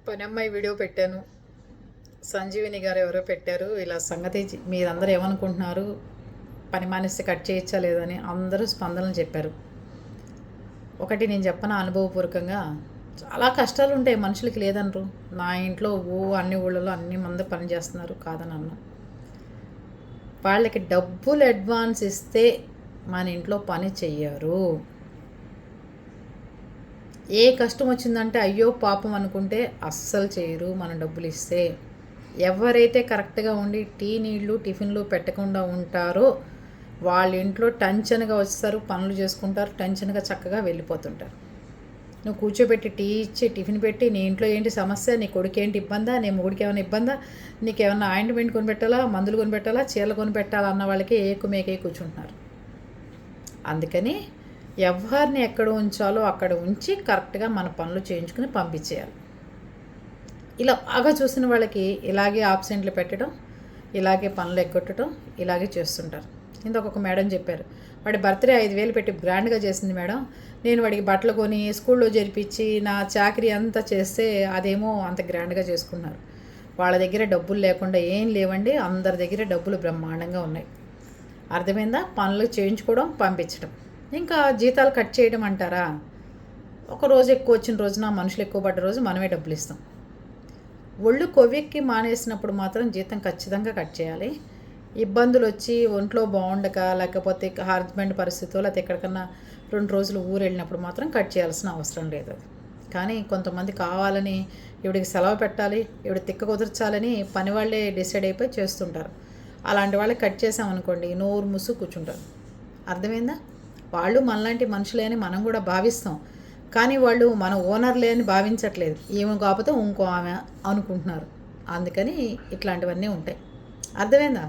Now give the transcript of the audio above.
పనమ్మాయి video పెట్టాను. సంజీవిని గారు ఎవరో పెట్టారు. ఇలా సంగతి మీరందరూ ఏమనుకుంటున్నారు, పని మానేస్తే కట్ చేయొచ్చా లేదని అందరూ స్పందనలు చెప్పారు. ఒకటి నేను చెప్పన అనుభవపూర్వకంగా, చాలా కష్టాలు ఉంటాయి మనుషులకి, లేదనరు. నా ఇంట్లో అన్ని ఊళ్ళలో అన్ని మంది పని చేస్తున్నారు, కాదని అన్నా. వాళ్ళకి డబ్బులు అడ్వాన్స్ ఇస్తే మన ఇంట్లో పని చెయ్యరు. ఏ కష్టం వచ్చిందంటే అయ్యో పాపం అనుకుంటే అస్సలు చేయరు మనం డబ్బులు ఇస్తే. ఎవరైతే కరెక్ట్గా ఉండి టీ నీళ్ళు టిఫిన్లు పెట్టకుండా ఉంటారో వాళ్ళ ఇంట్లో టెన్షన్గా వస్తారు, పనులు చేసుకుంటారు, టెన్షన్గా చక్కగా వెళ్ళిపోతుంటారు. నువ్వు కూర్చోబెట్టి టీ ఇచ్చి టిఫిన్ పెట్టి నీ ఇంట్లో ఏంటి సమస్య, నీ కొడుకు ఏంటి ఇబ్బందా, నీ మొగుడికి ఏమైనా ఇబ్బందా, నీకు ఏమైనా ఆయింట్మెంట్ కొనిపెట్టాలా, మందులు కొనిపెట్టాలా, చీరలు కొనిపెట్టాలా అన్న వాళ్ళకి ఏకుమేకే కూర్చుంటున్నారు. అందుకని ఎవరిని ఎక్కడ ఉంచాలో అక్కడ ఉంచి కరెక్ట్గా మన పనులు చేయించుకుని పంపించేయాలి. ఇలా బాగా చూసిన వాళ్ళకి ఇలాగే ఆబ్సెంట్లు పెట్టడం, ఇలాగే పనులు ఎగ్గొట్టడం, ఇలాగే చేస్తుంటారు. ఇంకొక మేడం చెప్పారు, వాడి బర్త్డే 5,000 పెట్టి గ్రాండ్గా చేసింది మేడం, నేను వాడికి బట్టలు కొని స్కూల్లో జరిపించి నా చాకరీ అంతా చేస్తే అదేమో అంత గ్రాండ్గా చేసుకున్నారు. వాళ్ళ దగ్గర డబ్బులు లేకుండా ఏం లేవండి, అందరి దగ్గర డబ్బులు బ్రహ్మాండంగా ఉన్నాయి. అర్థమైందా? పనులు చేయించుకోవడం, పంపించడం. ఇంకా జీతాలు కట్ చేయడం అంటారా? ఒక రోజు ఎక్కువ వచ్చిన రోజున, మనుషులు ఎక్కువ పడ్డ రోజు మనమే డబ్బులు ఇస్తాం. ఒళ్ళు కొవ్వెక్కి మానేసినప్పుడు మాత్రం జీతం ఖచ్చితంగా కట్ చేయాలి. ఇబ్బందులు వచ్చి ఒంట్లో బాగుండక, లేకపోతే హస్బెండ్ పరిస్థితితో, లేకపోతే ఎక్కడికన్నా 2 రోజులు ఊరు వెళ్ళినప్పుడు మాత్రం కట్ చేయాల్సిన అవసరం లేదు. కానీ కొంతమంది కావాలని ఇవిడికి సెలవు పెట్టాలి, ఇవిడి తిక్క కుదర్చాలని పని వాళ్ళే డిసైడ్ అయిపోయి చేస్తుంటారు. అలాంటి వాళ్ళకి కట్ చేసామనుకోండి, నోరు ముసు కూర్చుంటారు. అర్థమైందా? వాళ్ళు మనలాంటి మనుషులే అని మనం కూడా భావిస్తాం, కానీ వాళ్ళు మన ఓనర్లే అని భావించట్లేదు. ఏమో కాకపోతే ఇంకో ఆమె అనుకుంటున్నారు. అందుకని ఇట్లాంటివన్నీ ఉంటాయి. అర్థమైందా?